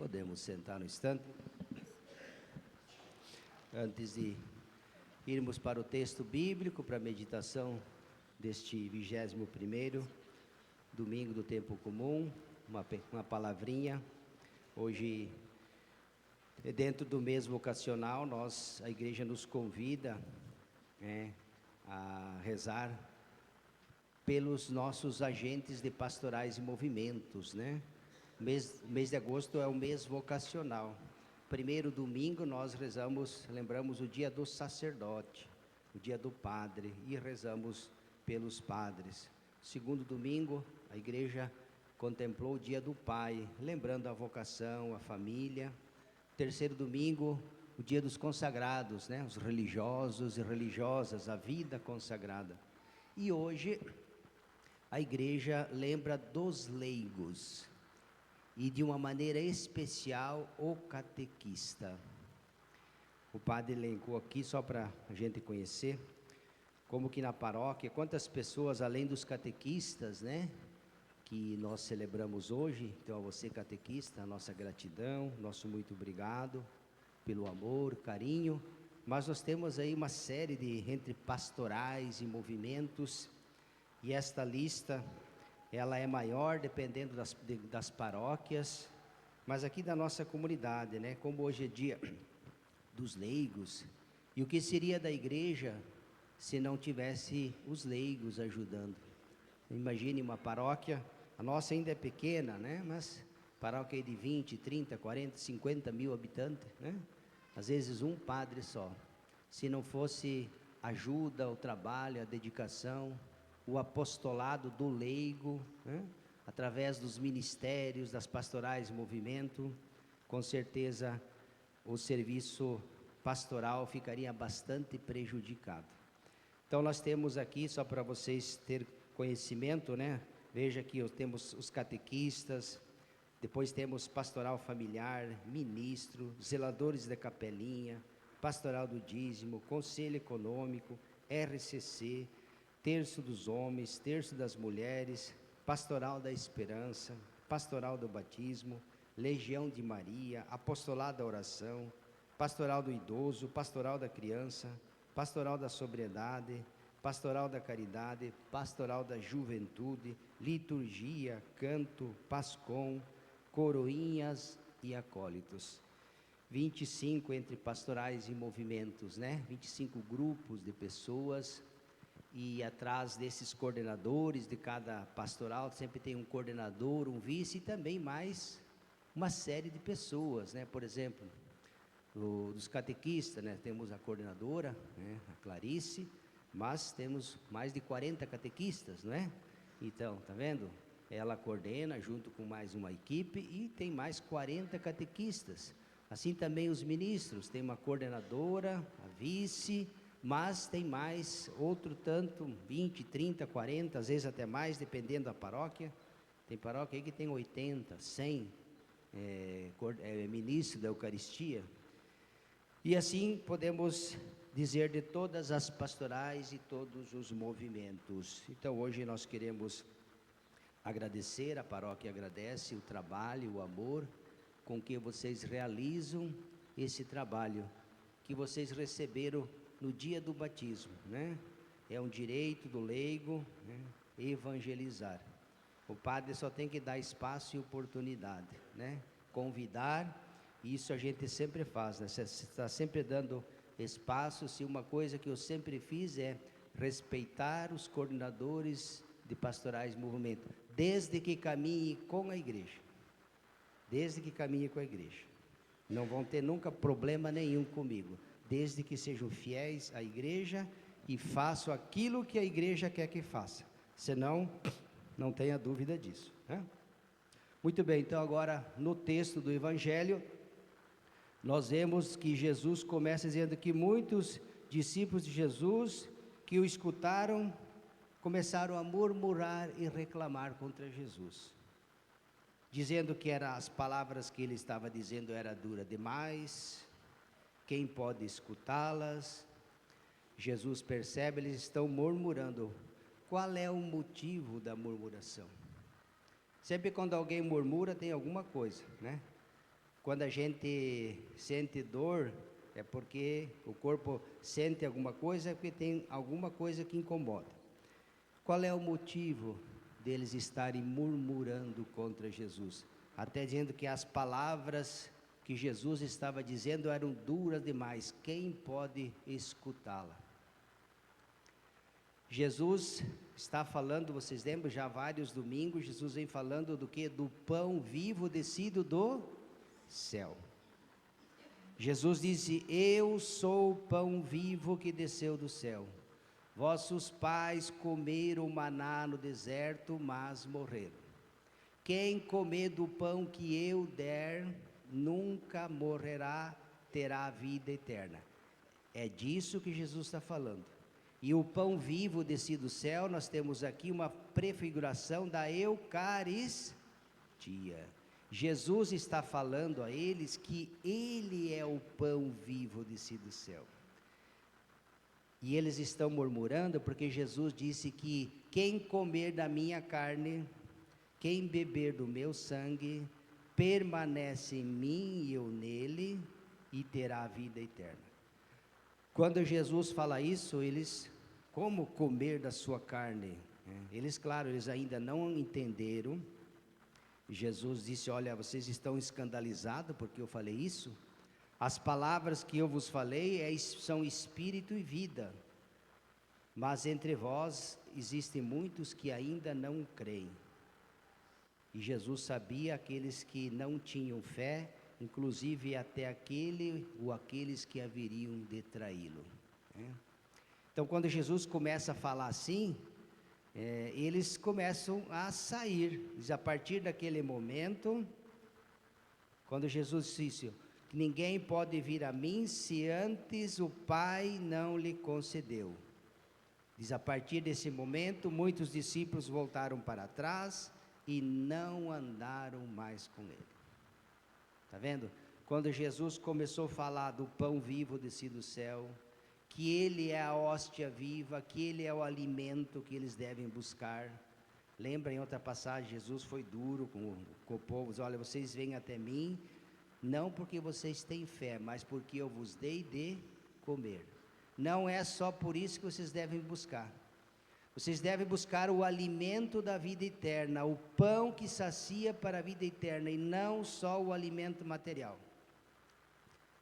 Podemos sentar no instante. Antes de irmos para o texto bíblico, para a meditação deste 21º domingo do tempo comum, uma palavrinha. Hoje, dentro do mês vocacional, a igreja nos convida a rezar pelos nossos agentes de pastorais e movimentos, né? O mês de agosto é o mês vocacional. Primeiro domingo nós lembramos o dia do sacerdote, o dia do padre, e rezamos pelos padres. Segundo domingo, a igreja contemplou o dia do pai, lembrando a vocação, a família. Terceiro domingo, o dia dos consagrados, né? Os religiosos e religiosas, a vida consagrada. E hoje, a igreja lembra dos leigos. E de uma maneira especial, o catequista. O padre elencou aqui, só para a gente conhecer, como que na paróquia, quantas pessoas, além dos catequistas, né, que nós celebramos hoje. Então, a você catequista, a nossa gratidão, nosso muito obrigado pelo amor, carinho. Mas nós temos aí uma série entre pastorais e movimentos, e esta lista ela é maior dependendo das paróquias, mas aqui da nossa comunidade, né? Como hoje é dia dos leigos, e o que seria da igreja se não tivesse os leigos ajudando? Imagine uma paróquia, a nossa ainda é pequena, né? Mas paróquia de 20, 30, 40, 50 mil habitantes, né? Às vezes um padre só. Se não fosse ajuda, o trabalho, a dedicação, o apostolado do leigo, né? Através dos ministérios, das pastorais, movimento, com certeza o serviço pastoral ficaria bastante prejudicado. Então nós temos aqui, só para vocês terem conhecimento, né? Veja que temos os catequistas, depois temos pastoral familiar, ministro, zeladores da capelinha, pastoral do dízimo, conselho econômico, RCC, terço dos homens, terço das mulheres, pastoral da esperança, pastoral do batismo, legião de Maria, apostolado da oração, pastoral do idoso, pastoral da criança, pastoral da sobriedade, pastoral da caridade, pastoral da juventude, liturgia, canto, pascom, coroinhas e acólitos. 25 entre pastorais e movimentos, né? 25 grupos de pessoas. E atrás desses coordenadores de cada pastoral sempre tem um coordenador, um vice e também mais uma série de pessoas, né? Por exemplo, dos catequistas, né? Temos a coordenadora, né? A Clarice, mas temos mais de 40 catequistas, não é? Então, tá vendo? Ela coordena junto com mais uma equipe e tem mais 40 catequistas. Assim também os ministros, tem uma coordenadora, a vice, mas tem mais outro tanto, 20, 30, 40, às vezes até mais, dependendo da paróquia. Tem paróquia aí que tem 80, 100 ministros da Eucaristia. E assim podemos dizer de todas as pastorais e todos os movimentos. Então hoje nós queremos agradecer, a paróquia agradece o trabalho, o amor com que vocês realizam esse trabalho, que vocês receberam no dia do batismo, né? É um direito do leigo, né? Evangelizar. O padre só tem que dar espaço e oportunidade, né? Convidar, isso a gente sempre faz, né? Você está sempre dando espaço. Se uma coisa que eu sempre fiz é respeitar os coordenadores de pastorais e movimento, desde que caminhe com a igreja. Desde que caminhe com a igreja. Não vão ter nunca problema nenhum comigo, desde que sejam fiéis à igreja e façam aquilo que a igreja quer que faça. Senão, não tenha dúvida disso, né? Muito bem, então agora no texto do Evangelho, nós vemos que Jesus começa dizendo que muitos discípulos de Jesus que o escutaram começaram a murmurar e reclamar contra Jesus, dizendo que as palavras que ele estava dizendo era dura demais. Quem pode escutá-las? Jesus percebe, eles estão murmurando. Qual é o motivo da murmuração? Sempre quando alguém murmura tem alguma coisa, né? quando a gente sente dor, é porque o corpo sente alguma coisa, é porque tem alguma coisa que incomoda. Qual é o motivo deles estarem murmurando contra Jesus? Até dizendo que as palavras que Jesus estava dizendo eram duras demais. Quem pode escutá-la? Jesus está falando, vocês lembram, já há vários domingos, Jesus vem falando do que? Do pão vivo descido do céu. Jesus disse: eu sou o pão vivo que desceu do céu. Vossos pais comeram maná no deserto, mas morreram. Quem comer do pão que eu der, nunca morrerá, terá a vida eterna. É disso que Jesus está falando. E o pão vivo descido do céu, nós temos aqui uma prefiguração da Eucaristia. Jesus está falando a eles que Ele é o pão vivo descido do céu. E eles estão murmurando porque Jesus disse que quem comer da minha carne, quem beber do meu sangue, permanece em mim e eu nele, e terá a vida eterna. Quando Jesus fala isso, eles, como comer da sua carne? Eles, claro, eles ainda não entenderam. Jesus disse: olha, vocês estão escandalizados porque eu falei isso? As palavras que eu vos falei são espírito e vida. Mas entre vós existem muitos que ainda não creem. E Jesus sabia aqueles que não tinham fé, inclusive até aquele ou aqueles que haveriam de traí-lo. Então, quando Jesus começa a falar assim, eles começam a sair. Diz, a partir daquele momento, quando Jesus disse: ninguém pode vir a mim se antes o Pai não lhe concedeu. Diz, a partir desse momento, muitos discípulos voltaram para trás e não andaram mais com ele. Está vendo? Quando Jesus começou a falar do pão vivo descido do céu, que Ele é a hóstia viva, que Ele é o alimento que eles devem buscar. Lembra, em outra passagem, Jesus foi duro com o povo, diz, olha, vocês vêm até mim, não porque vocês têm fé, mas porque eu vos dei de comer. Não é só por isso que vocês devem buscar. Vocês devem buscar o alimento da vida eterna, o pão que sacia para a vida eterna, e não só o alimento material.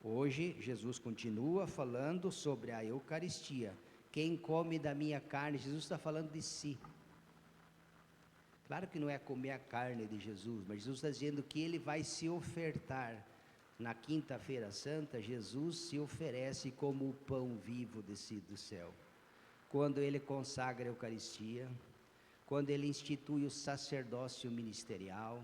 Hoje, Jesus continua falando sobre a Eucaristia. Quem come da minha carne, Jesus está falando de si. Claro que não é comer a carne de Jesus, mas Jesus está dizendo que Ele vai se ofertar. Na quinta-feira santa, Jesus se oferece como o pão vivo descido do céu. Quando Ele consagra a Eucaristia, quando Ele institui o sacerdócio ministerial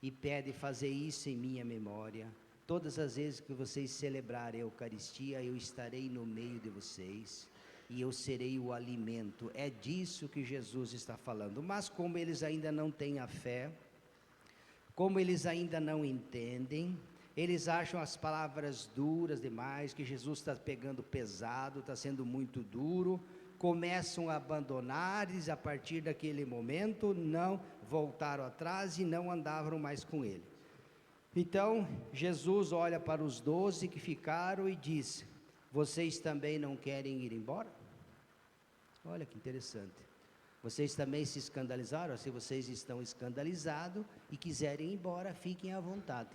e pede fazer isso em minha memória, todas as vezes que vocês celebrarem a Eucaristia, eu estarei no meio de vocês e eu serei o alimento. É disso que Jesus está falando. Mas como eles ainda não têm a fé, como eles ainda não entendem, eles acham as palavras duras demais, que Jesus está pegando pesado, está sendo muito duro, começam a abandonar, e a partir daquele momento não voltaram atrás e não andavam mais com ele. Então Jesus olha para os 12 que ficaram e diz: vocês também não querem ir embora? Olha que interessante. Vocês também se escandalizaram? Se vocês estão escandalizados e quiserem ir embora, fiquem à vontade.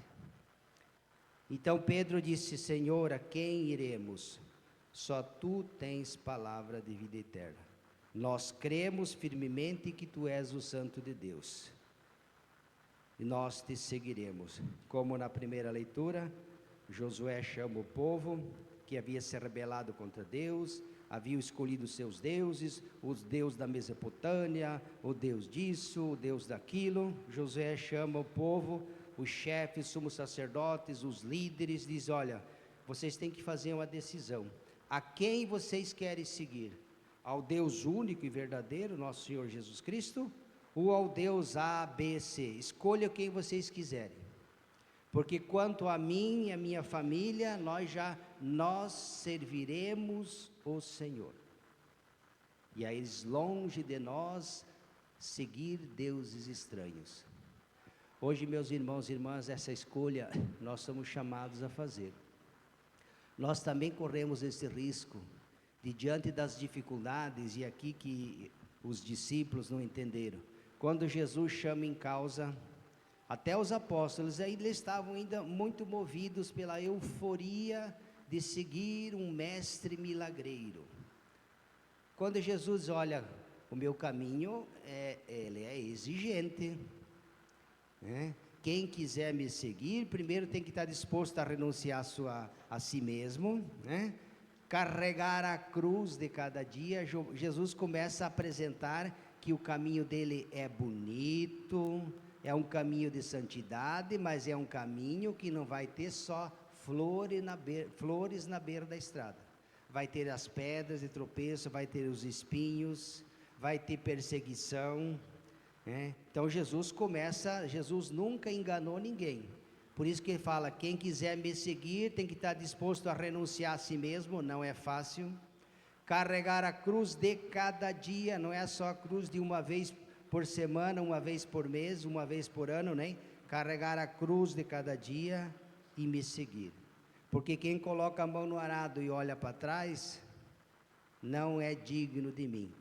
Então Pedro disse: Senhor, a quem iremos? Só tu tens palavra de vida eterna. Nós cremos firmemente que tu és o Santo de Deus. E nós te seguiremos. Como na primeira leitura, Josué chama o povo que havia se rebelado contra Deus, havia escolhido seus deuses, os deuses da Mesopotâmia, o Deus disso, o Deus daquilo. Josué chama o povo, os chefes, sumos sacerdotes, os líderes, diz: olha, vocês têm que fazer uma decisão. A quem vocês querem seguir? Ao Deus único e verdadeiro, nosso Senhor Jesus Cristo, ou ao Deus A, B, C? Escolha quem vocês quiserem. Porque quanto a mim e a minha família, nós serviremos o Senhor. E aí, longe de nós, seguir deuses estranhos. Hoje, meus irmãos e irmãs, essa escolha nós somos chamados a fazer. Nós também corremos esse risco de, diante das dificuldades, e aqui que os discípulos não entenderam, quando Jesus chama em causa, até os apóstolos ainda estavam muito movidos pela euforia de seguir um mestre milagreiro. Quando Jesus olha, o meu caminho, ele é exigente, né? Quem quiser me seguir, primeiro tem que estar disposto a renunciar a si mesmo, né? Carregar a cruz de cada dia. Jesus começa a apresentar que o caminho dele é bonito, é um caminho de santidade, mas é um caminho que não vai ter só flores na beira da estrada. Vai ter as pedras de tropeço, vai ter os espinhos, vai ter perseguição, né? Então Jesus nunca enganou ninguém. Por isso que ele fala, quem quiser me seguir tem que estar disposto a renunciar a si mesmo, não é fácil. Carregar a cruz de cada dia, não é só a cruz de uma vez por semana, uma vez por mês, uma vez por ano, né? Carregar a cruz de cada dia e me seguir. Porque quem coloca a mão no arado e olha para trás, não é digno de mim.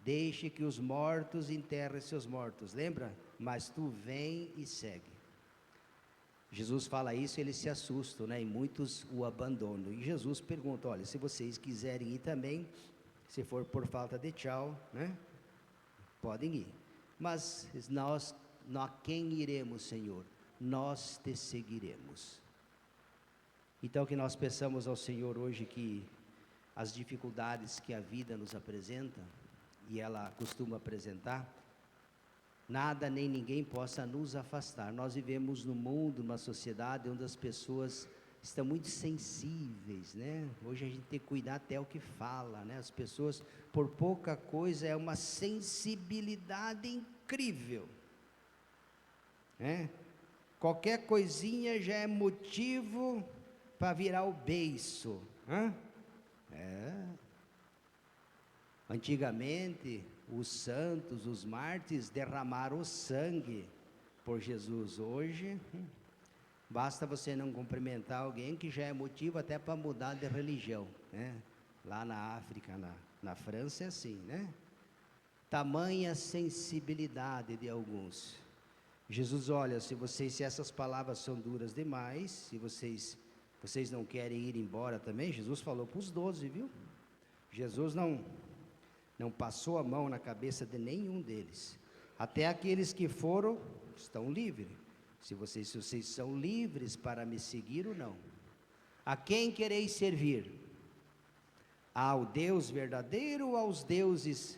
Deixe que os mortos enterrem seus mortos, lembra? Mas tu vem e segue. Jesus fala isso, eles se assustam, né? E muitos o abandonam. E Jesus pergunta, olha, se vocês quiserem ir também, se for por falta de tchau, né? Podem ir. Mas nós quem iremos, Senhor? Nós te seguiremos. Então que nós peçamos ao Senhor hoje que as dificuldades que a vida nos apresenta, e ela costuma apresentar, nada nem ninguém possa nos afastar. Nós vivemos num mundo, numa sociedade onde as pessoas estão muito sensíveis, né? Hoje a gente tem que cuidar até o que fala, né? As pessoas, por pouca coisa, é uma sensibilidade incrível, né? Qualquer coisinha já é motivo para virar o beiço, né? Antigamente, os santos, os mártires derramaram o sangue por Jesus. Hoje, basta você não cumprimentar alguém que já é motivo até para mudar de religião, né? Lá na África, na França é assim, né? Tamanha sensibilidade de alguns. Jesus, olha, se essas palavras são duras demais, se vocês não querem ir embora também, Jesus falou para os 12, viu? Jesus não passou a mão na cabeça de nenhum deles. Até aqueles que foram, estão livres. Se vocês são livres para me seguir ou não. A quem quereis servir? Ao Deus verdadeiro ou aos deuses?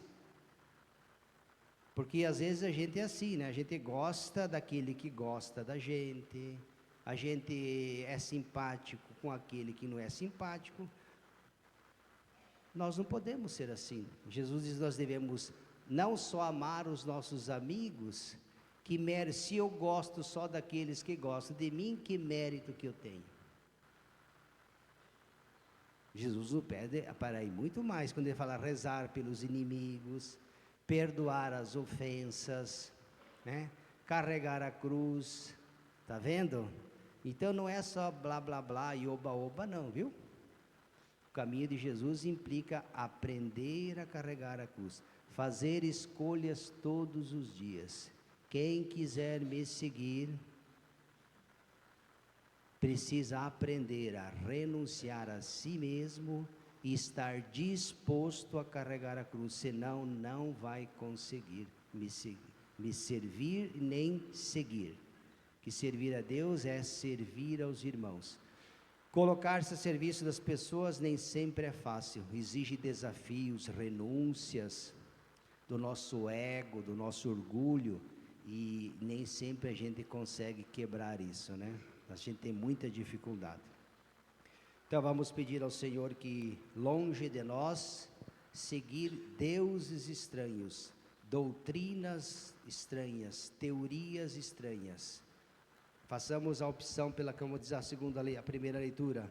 Porque às vezes a gente é assim, né? A gente gosta daquele que gosta da gente. A gente é simpático com aquele que não é simpático. Nós não podemos ser assim. Jesus diz que nós devemos não só amar os nossos amigos, se eu gosto só daqueles que gostam de mim, que mérito que eu tenho? Jesus nos pede para ir muito mais, quando ele fala rezar pelos inimigos, perdoar as ofensas, né? Carregar a cruz, tá vendo? Então não é só blá blá blá e oba oba não, viu? O caminho de Jesus implica aprender a carregar a cruz, fazer escolhas todos os dias. Quem quiser me seguir, precisa aprender a renunciar a si mesmo e estar disposto a carregar a cruz, senão não vai conseguir me servir nem seguir. Que servir a Deus é servir aos irmãos. Colocar-se a serviço das pessoas nem sempre é fácil, exige desafios, renúncias do nosso ego, do nosso orgulho, e nem sempre a gente consegue quebrar isso, né? A gente tem muita dificuldade. Então vamos pedir ao Senhor que, longe de nós, seguir deuses estranhos, doutrinas estranhas, teorias estranhas. Façamos a opção pela, como diz a primeira leitura.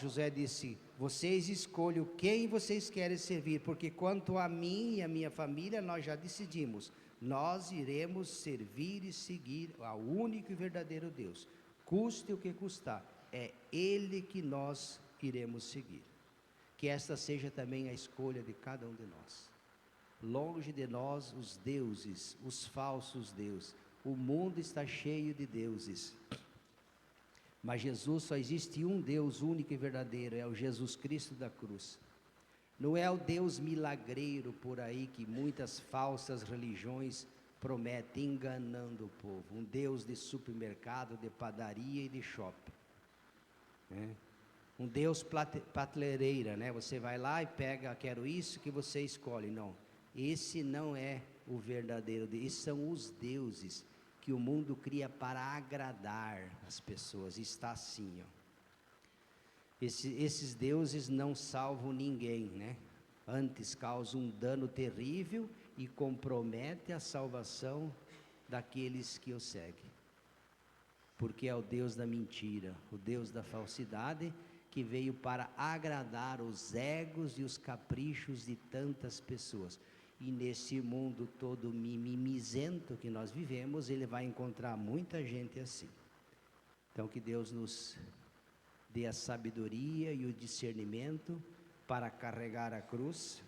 José disse, vocês escolham quem vocês querem servir, porque quanto a mim e a minha família, nós já decidimos. Nós iremos servir e seguir ao único e verdadeiro Deus. Custe o que custar, é Ele que nós iremos seguir. Que esta seja também a escolha de cada um de nós. Longe de nós os deuses, os falsos deuses. O mundo está cheio de deuses. Mas Jesus, só existe um Deus único e verdadeiro, é o Jesus Cristo da cruz. Não é o Deus milagreiro por aí que muitas falsas religiões prometem, enganando o povo. Um Deus de supermercado, de padaria e de shopping. Um Deus prateleira, né? Você vai lá e pega, quero isso que você escolhe. Não, esse não é o verdadeiro Deus. Esses são os deuses que o mundo cria para agradar as pessoas. Está assim, ó. Esses deuses não salvam ninguém, né? Antes causam um dano terrível e comprometem a salvação daqueles que o seguem. Porque é o Deus da mentira, o Deus da falsidade, que veio para agradar os egos e os caprichos de tantas pessoas. E nesse mundo todo mimizento que nós vivemos, ele vai encontrar muita gente assim. Então que Deus nos dê a sabedoria e o discernimento para carregar a cruz.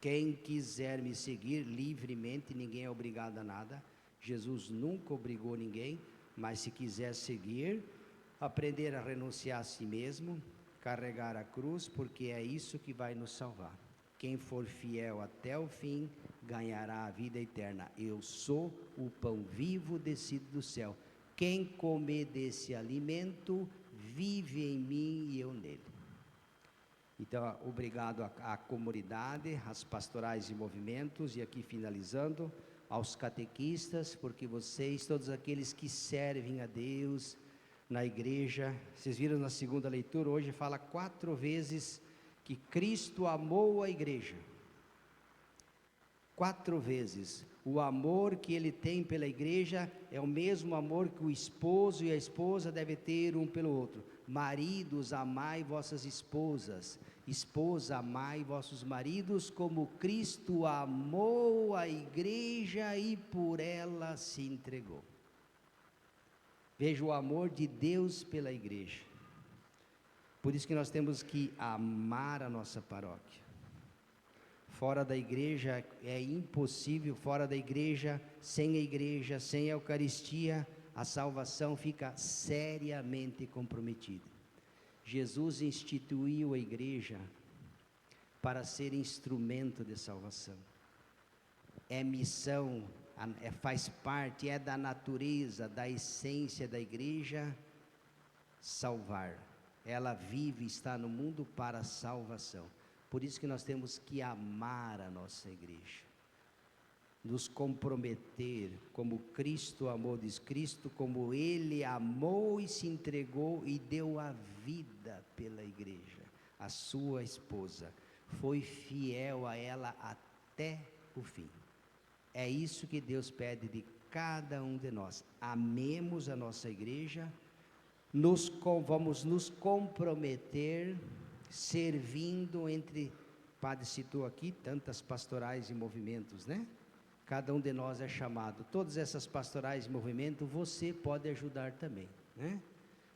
Quem quiser me seguir livremente, ninguém é obrigado a nada. Jesus nunca obrigou ninguém, mas se quiser seguir, aprender a renunciar a si mesmo, carregar a cruz, porque é isso que vai nos salvar. Quem for fiel até o fim, ganhará a vida eterna. Eu sou o pão vivo descido do céu. Quem comer desse alimento, vive em mim e eu nele. Então, obrigado à comunidade, às pastorais e movimentos, e aqui finalizando, aos catequistas, porque vocês, todos aqueles que servem a Deus na igreja, vocês viram na segunda leitura, hoje fala 4 vezes que Cristo amou a igreja. 4 vezes. O amor que ele tem pela igreja é o mesmo amor que o esposo e a esposa devem ter um pelo outro. Maridos, amai vossas esposas. Esposa, amai vossos maridos, como Cristo amou a igreja e por ela se entregou. Veja o amor de Deus pela igreja. Por isso que nós temos que amar a nossa paróquia. Fora da igreja é impossível, fora da igreja, sem a Eucaristia, a salvação fica seriamente comprometida. Jesus instituiu a igreja para ser instrumento de salvação. É missão, faz parte, é da natureza, da essência da igreja salvar. Ela vive, está no mundo para a salvação. Por isso que nós temos que amar a nossa igreja, nos comprometer, como Cristo amou, diz Cristo, como Ele amou e se entregou e deu a vida pela igreja, a sua esposa, foi fiel a ela até o fim. É isso que Deus pede de cada um de nós, amemos a nossa igreja, vamos nos comprometer, servindo entre, Padre citou aqui, tantas pastorais e movimentos, né? Cada um de nós é chamado, todas essas pastorais e movimentos, você pode ajudar também, né?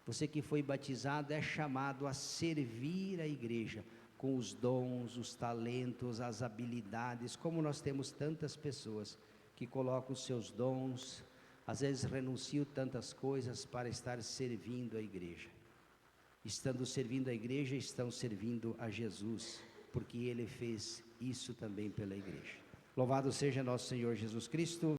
Você que foi batizado é chamado a servir a igreja, com os dons, os talentos, as habilidades, como nós temos tantas pessoas que colocam os seus dons, às vezes renunciam tantas coisas para estar servindo a igreja. Estando servindo a igreja, estão servindo a Jesus, porque Ele fez isso também pela igreja. Louvado seja nosso Senhor Jesus Cristo.